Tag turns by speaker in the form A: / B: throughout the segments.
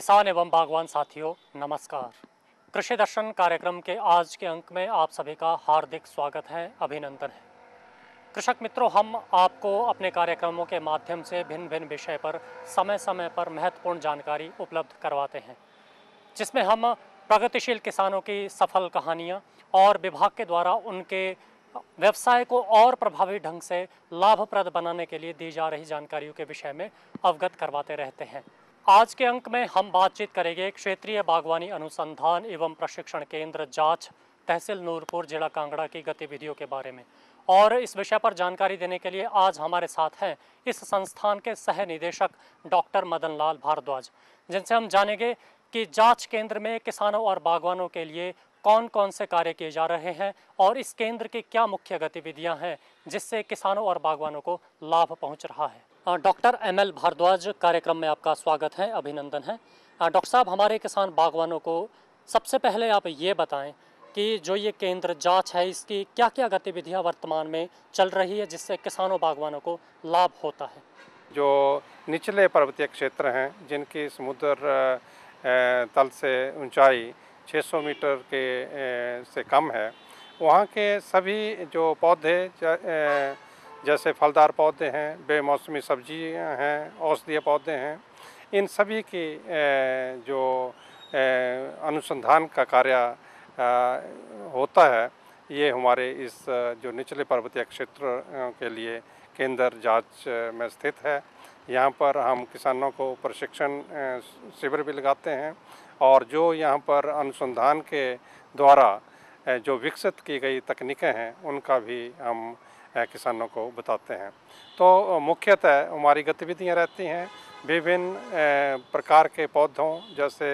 A: किसान एवं बागवान साथियों, नमस्कार। कृषि दर्शन कार्यक्रम के आज के अंक में आप सभी का हार्दिक स्वागत है, अभिनंदन है। कृषक मित्रों, हम आपको अपने कार्यक्रमों के माध्यम से भिन्न भिन्न विषय पर समय समय पर महत्वपूर्ण जानकारी उपलब्ध करवाते हैं, जिसमें हम प्रगतिशील किसानों की सफल कहानियाँ और विभाग के द्वारा उनके व्यवसाय को और प्रभावी ढंग से लाभप्रद बनाने के लिए दी जा रही जानकारियों के विषय में अवगत करवाते रहते हैं। आज के अंक में हम बातचीत करेंगे क्षेत्रीय बागवानी अनुसंधान एवं प्रशिक्षण केंद्र जांच, तहसील नूरपुर, जिला कांगड़ा की गतिविधियों के बारे में। और इस विषय पर जानकारी देने के लिए आज हमारे साथ हैं इस संस्थान के सह निदेशक डॉक्टर मदन लाल भारद्वाज, जिनसे हम जानेंगे कि जांच केंद्र में किसानों और बागवानों के लिए कौन कौन से कार्य किए जा रहे हैं और इस केंद्र की क्या मुख्य गतिविधियां हैं जिससे किसानों और बागवानों को लाभ पहुंच रहा है। डॉक्टर ML भारद्वाज, कार्यक्रम में आपका स्वागत है, अभिनंदन है। डॉक्टर साहब, हमारे किसान बागवानों को सबसे पहले आप ये बताएं कि जो ये केंद्र जांच है, इसकी क्या क्या गतिविधियां वर्तमान में चल रही है जिससे किसानों बागवानों को लाभ होता है।
B: जो निचले पर्वतीय क्षेत्र हैं, जिनकी समुद्र तल से ऊंचाई 600 मीटर से कम है, वहाँ के सभी जो पौधे जैसे फलदार पौधे हैं, बेमौसमी सब्जियां हैं, औषधीय पौधे हैं, इन सभी की जो अनुसंधान का कार्य होता है, ये हमारे इस जो निचले पर्वतीय क्षेत्र के लिए केंद्र जांच में स्थित है। यहाँ पर हम किसानों को प्रशिक्षण शिविर भी लगाते हैं और जो यहाँ पर अनुसंधान के द्वारा जो विकसित की गई तकनीकें हैं, उनका भी हम किसानों को बताते हैं। तो मुख्यतः हमारी गतिविधियाँ रहती हैं विभिन्न प्रकार के पौधों, जैसे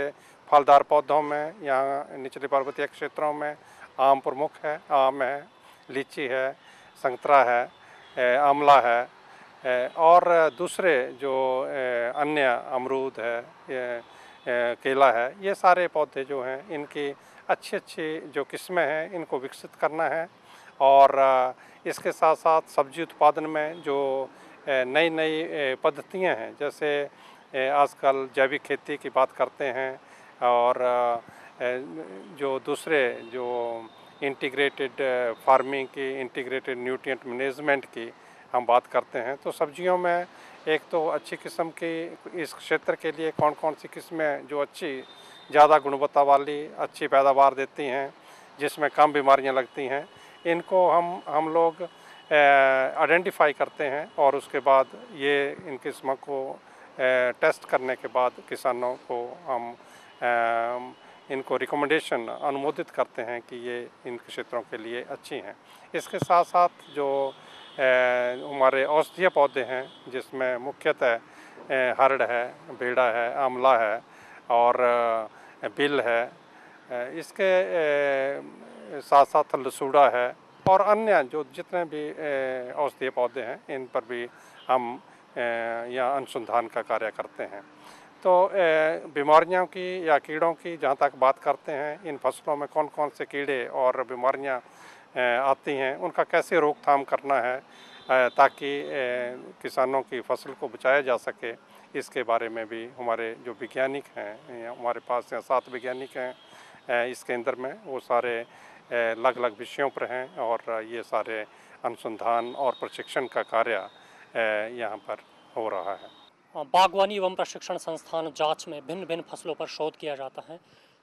B: फलदार पौधों में यहाँ निचले पर्वतीय क्षेत्रों में आम प्रमुख है, आम है, लीची है, संतरा है, आंवला है और दूसरे जो अन्य अमरूद है, केला है, ये सारे पौधे जो हैं, इनकी अच्छी अच्छी जो किस्में हैं, इनको विकसित करना है। और इसके साथ साथ सब्जी उत्पादन में जो नई नई पद्धतियां हैं, जैसे आजकल जैविक खेती की बात करते हैं और जो दूसरे जो इंटीग्रेटेड फार्मिंग की, इंटीग्रेटेड न्यूट्रिएंट मैनेजमेंट की हम बात करते हैं, तो सब्जियों में एक तो अच्छी किस्म की इस क्षेत्र के लिए कौन कौन सी किस्में जो अच्छी ज़्यादा गुणवत्ता वाली अच्छी पैदावार देती हैं, जिसमें कम बीमारियां लगती हैं, इनको हम लोग आइडेंटिफाई करते हैं और उसके बाद ये इन किस्मों को टेस्ट करने के बाद किसानों को हम इनको रिकमेंडेशन अनुमोदित करते हैं कि ये इन क्षेत्रों के लिए अच्छी हैं। इसके साथ साथ जो हमारे औषधीय पौधे हैं, जिसमें मुख्यतः हरड़ है, बेड़ा है, आंवला है और बिल है, इसके साथ साथ लसूड़ा है और अन्य जो जितने भी औषधीय पौधे हैं, इन पर भी हम यहाँ अनुसंधान का कार्य करते हैं। तो बीमारियों की या कीड़ों की जहाँ तक बात करते हैं, इन फसलों में कौन कौन से कीड़े और बीमारियाँ आती हैं, उनका कैसे रोकथाम करना है ताकि किसानों की फसल को बचाया जा सके, इसके बारे में भी हमारे जो वैज्ञानिक हैं, हमारे पास यहाँ 7 वैज्ञानिक हैं इस केंद्र में, वो सारे अलग अलग विषयों पर हैं और ये सारे अनुसंधान और प्रशिक्षण का कार्य यहाँ पर हो रहा है।
A: बागवानी एवं प्रशिक्षण संस्थान जांच में भिन्न भिन्न फसलों पर शोध किया जाता है,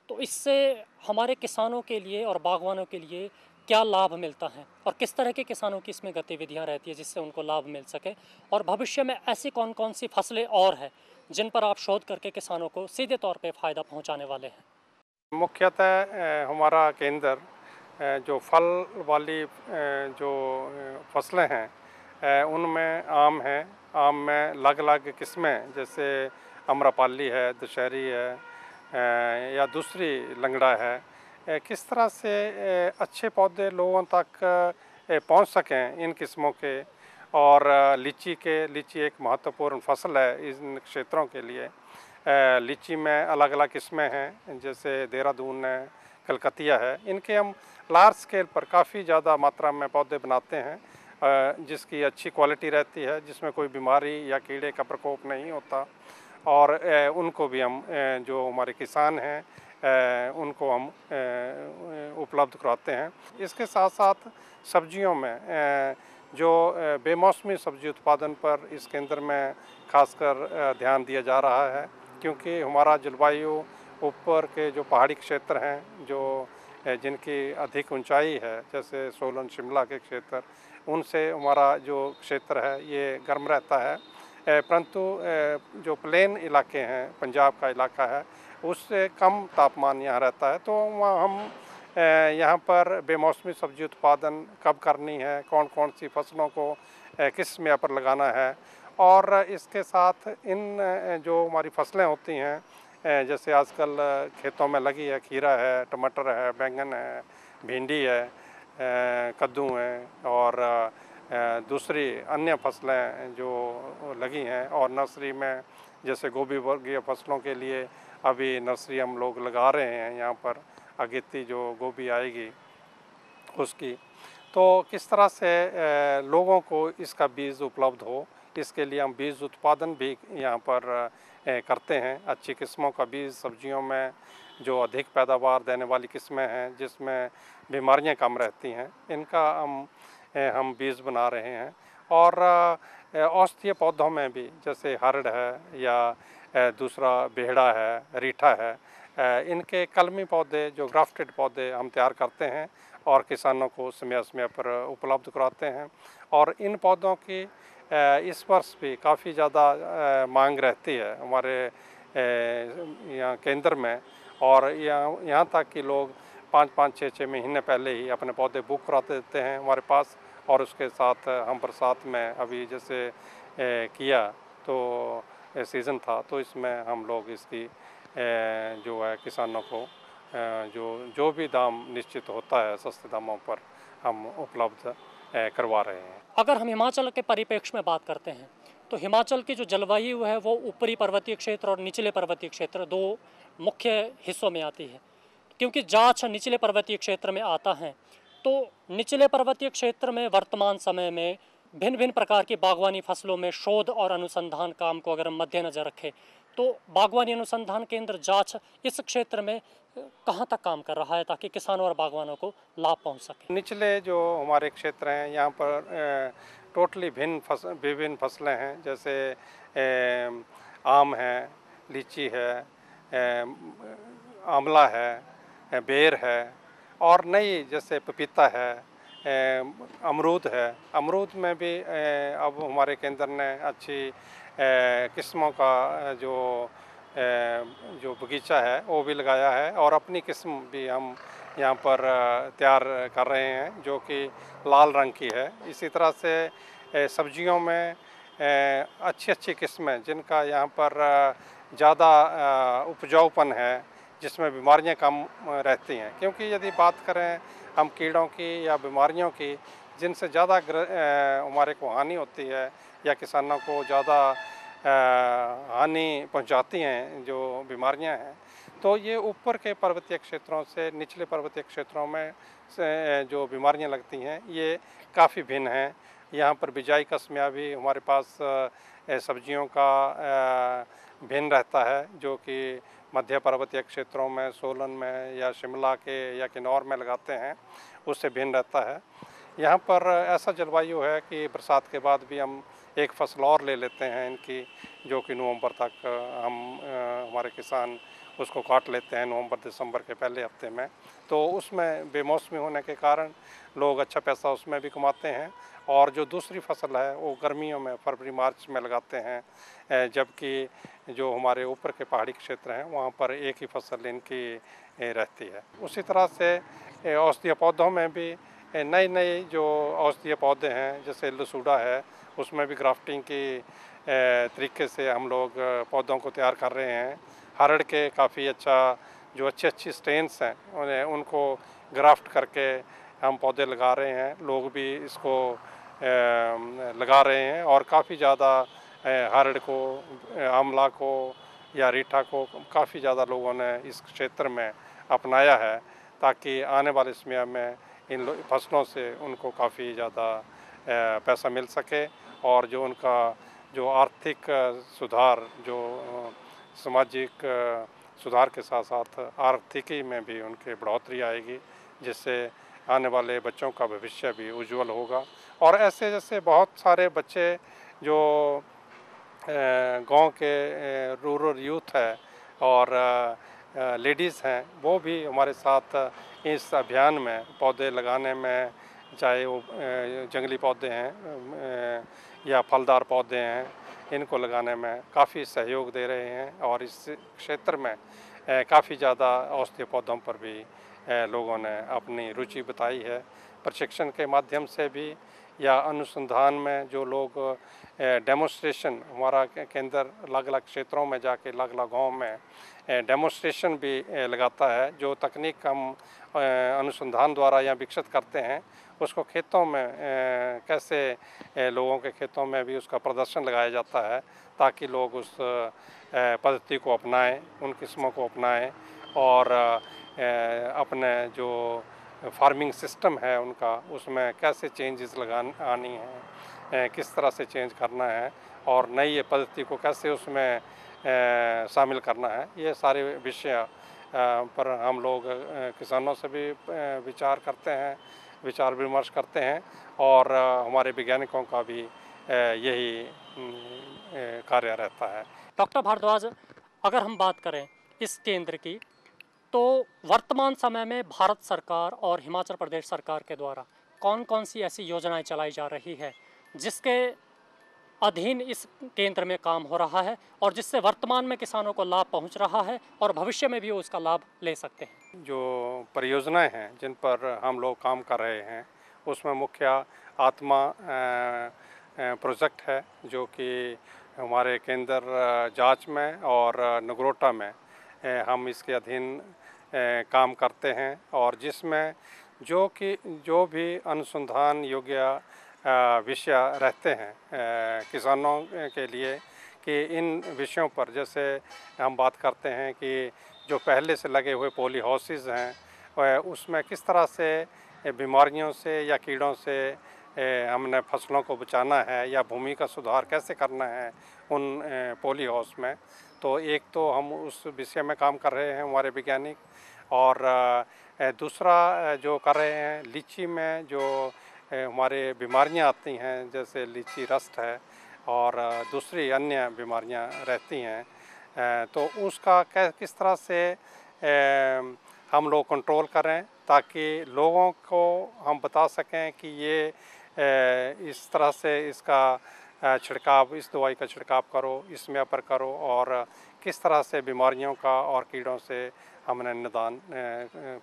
A: तो इससे हमारे किसानों के लिए और बागवानों के लिए क्या लाभ मिलता है और किस तरह के किसानों की इसमें गतिविधियां रहती है जिससे उनको लाभ मिल सके, और भविष्य में ऐसी कौन कौन सी फसलें और हैं जिन पर आप शोध करके किसानों को सीधे तौर पे फ़ायदा पहुंचाने वाले हैं।
B: मुख्यतः हमारा केंद्र जो फल वाली जो फसलें हैं, उनमें आम है, आम में अलग अलग किस्में, जैसे अम्रपाली है, दशहरी है या दूसरी लंगड़ा है, किस तरह से अच्छे पौधे लोगों तक पहुंच सकें इन किस्मों के। और लीची एक महत्वपूर्ण फसल है इन क्षेत्रों के लिए। लीची में अलग अलग किस्में हैं, जैसे देहरादून है, कलकतिया है, इनके हम लार्ज स्केल पर काफ़ी ज़्यादा मात्रा में पौधे बनाते हैं, जिसकी अच्छी क्वालिटी रहती है, जिसमें कोई बीमारी या कीड़े का प्रकोप नहीं होता। और उनको भी हम जो हमारे किसान हैं उनको हम उपलब्ध कराते हैं। इसके साथ साथ सब्जियों में जो बेमौसमी सब्जी उत्पादन पर इस केंद्र में खासकर ध्यान दिया जा रहा है, क्योंकि हमारा जलवायु ऊपर के जो पहाड़ी क्षेत्र हैं जो जिनकी अधिक ऊंचाई है, जैसे सोलन शिमला के क्षेत्र, उनसे हमारा जो क्षेत्र है ये गर्म रहता है। परंतु जो प्लेन इलाके हैं, पंजाब का इलाका है, उससे कम तापमान यहाँ रहता है। तो वहाँ हम यहाँ पर बेमौसमी सब्जी उत्पादन कब करनी है, कौन कौन सी फसलों को किस समय पर लगाना है, और इसके साथ इन जो हमारी फसलें होती हैं जैसे आजकल खेतों में लगी है, खीरा है, टमाटर है, बैंगन है, भिंडी है, कद्दू हैं और दूसरी अन्य फसलें जो लगी हैं, और नर्सरी में जैसे गोभी वर्गीय फसलों के लिए अभी नर्सरी हम लोग लगा रहे हैं यहाँ पर, अगेती जो गोभी आएगी उसकी। तो किस तरह से लोगों को इसका बीज उपलब्ध हो, इसके लिए हम बीज उत्पादन भी यहाँ पर करते हैं। अच्छी किस्मों का बीज, सब्जियों में जो अधिक पैदावार देने वाली किस्में हैं जिसमें बीमारियाँ कम रहती हैं, इनका हम बीज बना रहे हैं। और औषधीय पौधों में भी जैसे हरड़ है या दूसरा बेहड़ा है, रीठा है, इनके कलमी पौधे जो ग्राफ्टेड पौधे हम तैयार करते हैं और किसानों को समय समय पर उपलब्ध कराते हैं। और इन पौधों की इस वर्ष भी काफ़ी ज़्यादा मांग रहती है हमारे यहाँ केंद्र में, और यहाँ तक कि लोग 5-5, 6-6 महीने पहले ही अपने पौधे बुक करा देते हैं हमारे पास। और उसके साथ हम बरसात में अभी जैसे किया तो सीज़न था, तो इसमें हम लोग इसकी जो है किसानों को जो भी दाम निश्चित होता है सस्ते दामों पर हम उपलब्ध करवा रहे हैं।
A: अगर हम हिमाचल के परिप्रेक्ष्य में बात करते हैं तो हिमाचल की जो जलवायु है वो ऊपरी पर्वतीय क्षेत्र और निचले पर्वतीय क्षेत्र दो मुख्य हिस्सों में आती है। क्योंकि जाछ निचले पर्वतीय क्षेत्र में आता है, तो निचले पर्वतीय क्षेत्र में वर्तमान समय में भिन्न भिन्न प्रकार की बागवानी फसलों में शोध और अनुसंधान काम को अगर हम मद्देनजर रखें तो बागवानी अनुसंधान केंद्र जाछ इस क्षेत्र में कहाँ तक काम कर रहा है ताकि किसानों और बागवानों को लाभ पहुँच सके?
B: निचले जो हमारे क्षेत्र हैं यहाँ पर टोटली विभिन्न फसलें हैं, जैसे आम है, लीची है, आंवला है, बेर है, और नई जैसे पपीता है, अमरूद है। अमरूद में भी अब हमारे केंद्र ने अच्छी किस्मों का जो बगीचा है वो भी लगाया है, और अपनी किस्म भी हम यहाँ पर तैयार कर रहे हैं जो कि लाल रंग की है। इसी तरह से सब्जियों में अच्छी अच्छी किस्में जिनका यहाँ पर ज़्यादा उपजाऊपन है, जिसमें बीमारियाँ कम रहती हैं। क्योंकि यदि बात करें हम कीड़ों की या बीमारियों की जिनसे ज़्यादा हमारे को हानि होती है या किसानों को ज़्यादा हानि पहुंचाती हैं जो बीमारियां हैं, तो ये ऊपर के पर्वतीय क्षेत्रों से निचले पर्वतीय क्षेत्रों में जो बीमारियां लगती हैं ये काफ़ी भिन्न हैं। यहाँ पर बिजाई का समय भी हमारे पास सब्जियों का भिन्न रहता है, जो कि मध्य पर्वतीय क्षेत्रों में, सोलन में या शिमला के या किन्नौर में लगाते हैं, उससे भिन्न रहता है। यहाँ पर ऐसा जलवायु है कि बरसात के बाद भी हम एक फसल और ले लेते हैं इनकी, जो कि नवंबर तक हमारे किसान उसको काट लेते हैं, नवंबर दिसंबर के पहले हफ्ते में। तो उसमें बेमौसमी होने के कारण लोग अच्छा पैसा उसमें भी कमाते हैं। और जो दूसरी फसल है वो गर्मियों में फरवरी मार्च में लगाते हैं, जबकि जो हमारे ऊपर के पहाड़ी क्षेत्र हैं वहाँ पर एक ही फसल इनकी रहती है। उसी तरह से औषधीय पौधों में भी नए नए जो औषधीय पौधे हैं, जैसे लसूड़ा है, उसमें भी ग्राफ्टिंग की तरीके से हम लोग पौधों को तैयार कर रहे हैं। हरड़ के काफ़ी अच्छा जो अच्छी स्टेन्स हैं उनको ग्राफ्ट करके हम पौधे लगा रहे हैं। लोग भी इसको लगा रहे हैं और काफ़ी ज़्यादा हरड़ को, आंवला को या रीठा को काफ़ी ज़्यादा लोगों ने इस क्षेत्र में अपनाया है, ताकि आने वाले समय में इन फसलों से उनको काफ़ी ज़्यादा पैसा मिल सके और जो उनका जो आर्थिक सुधार, जो सामाजिक सुधार के साथ साथ आर्थिकी में भी उनके बढ़ोतरी आएगी, जिससे आने वाले बच्चों का भविष्य भी उज्जवल होगा। और ऐसे जैसे बहुत सारे बच्चे जो गांव के रूरल यूथ है और लेडीज़ हैं, वो भी हमारे साथ इस अभियान में पौधे लगाने में, चाहे वो जंगली पौधे हैं या फलदार पौधे हैं, इनको लगाने में काफ़ी सहयोग दे रहे हैं। और इस क्षेत्र में काफ़ी ज़्यादा औषधीय पौधों पर भी लोगों ने अपनी रुचि बताई है। प्रशिक्षण के माध्यम से भी या अनुसंधान में जो लोग डेमोन्स्ट्रेशन, हमारा केंद्र अलग अलग क्षेत्रों में जाके अलग अलग गाँव में डेमोन्स्ट्रेशन भी लगाता है। जो तकनीक हम अनुसंधान द्वारा या विकसित करते हैं, उसको खेतों में कैसे लोगों के खेतों में भी उसका प्रदर्शन लगाया जाता है, ताकि लोग उस पद्धति को अपनाएं, उन किस्मों को अपनाएं और अपने जो फार्मिंग सिस्टम है उनका, उसमें कैसे चेंजेस आनी है, किस तरह से चेंज करना है और नई ये पद्धति को कैसे उसमें शामिल करना है, ये सारे विषय पर हम लोग किसानों से भी विचार करते हैं, विचार विमर्श करते हैं। और हमारे वैज्ञानिकों का भी यही कार्य रहता है।
A: डॉक्टर भारद्वाज, अगर हम बात करें इस केंद्र की, तो वर्तमान समय में भारत सरकार और हिमाचल प्रदेश सरकार के द्वारा कौन कौन सी ऐसी योजनाएं चलाई जा रही है जिसके अधीन इस केंद्र में काम हो रहा है और जिससे वर्तमान में किसानों को लाभ पहुंच रहा है और भविष्य में भी वो उसका लाभ ले सकते हैं?
B: जो परियोजनाएं हैं जिन पर हम लोग काम कर रहे हैं, उसमें मुख्य आत्मा प्रोजेक्ट है, जो कि हमारे केंद्र जांच में और नगरोटा में हम इसके अधीन काम करते हैं। और जिसमें जो भी अनुसंधान योग्य विषय रहते हैं किसानों के लिए, कि इन विषयों पर जैसे हम बात करते हैं कि जो पहले से लगे हुए पॉली हाउसेस हैं, उसमें किस तरह से बीमारियों से या कीड़ों से हमने फसलों को बचाना है या भूमि का सुधार कैसे करना है उन पॉली हाउस में। तो एक तो हम उस विषय में काम कर रहे हैं हमारे वैज्ञानिक, और दूसरा जो कर रहे हैं लीची में जो हमारे बीमारियां आती हैं, जैसे लीची रस्ट है और दूसरी अन्य बीमारियां रहती हैं, तो उसका किस तरह से हम लोग कंट्रोल करें, ताकि लोगों को हम बता सकें कि ये इस तरह से इसका छिड़काव, इस दवाई का छिड़काव करो, इस समय पर करो, और किस तरह से बीमारियों का और कीड़ों से हमने निदान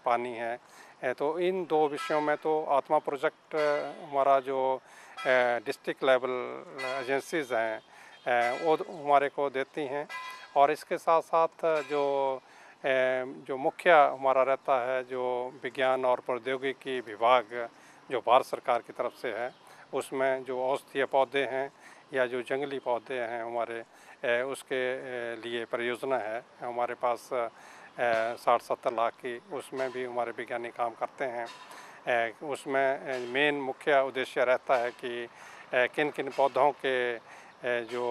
B: पानी है। तो इन दो विषयों में तो आत्मा प्रोजेक्ट हमारा जो डिस्ट्रिक्ट लेवल एजेंसीज़ हैं वो हमारे को देती हैं। और इसके साथ साथ जो मुख्य हमारा रहता है, जो विज्ञान और प्रौद्योगिकी विभाग जो भारत सरकार की तरफ से है, उसमें जो औषधीय पौधे हैं या जो जंगली पौधे हैं हमारे, उसके लिए परियोजना है हमारे पास 60-70 लाख की, उसमें भी हमारे वैज्ञानिक काम करते हैं। उसमें मेन मुख्य उद्देश्य रहता है कि किन किन पौधों के जो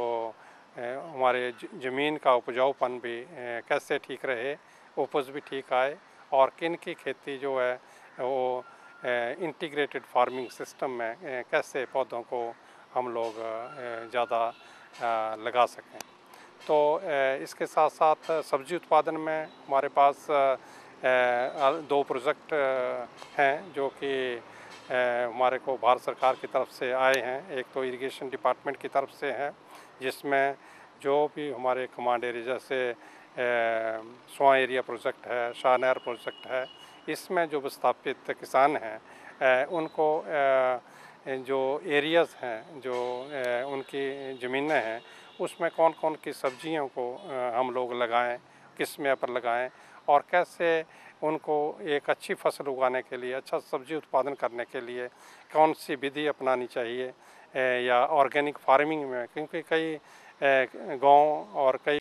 B: हमारे ज़मीन का उपजाऊपन भी कैसे ठीक रहे, उपज भी ठीक आए, और किन की खेती जो है वो इंटीग्रेटेड फार्मिंग सिस्टम में कैसे पौधों को हम लोग ज़्यादा लगा सकें। तो इसके साथ साथ सब्जी उत्पादन में हमारे पास 2 प्रोजेक्ट हैं जो कि हमारे को भारत सरकार की तरफ से आए हैं। एक तो इरिगेशन डिपार्टमेंट की तरफ से है, जिसमें जो भी हमारे कमांड एरिया जैसे स्वां एरिया प्रोजेक्ट है, शाहनहर प्रोजेक्ट है, इसमें जो विस्थापित किसान हैं उनको जो एरियाज़ हैं, जो उनकी ज़मीनें हैं, उसमें कौन कौन की सब्जियों को हम लोग लगाएं, किस समय पर लगाएं, और कैसे उनको एक अच्छी फसल उगाने के लिए, अच्छा सब्जी उत्पादन करने के लिए कौन सी विधि अपनानी चाहिए, या ऑर्गेनिक फार्मिंग में, क्योंकि कई गांव और कई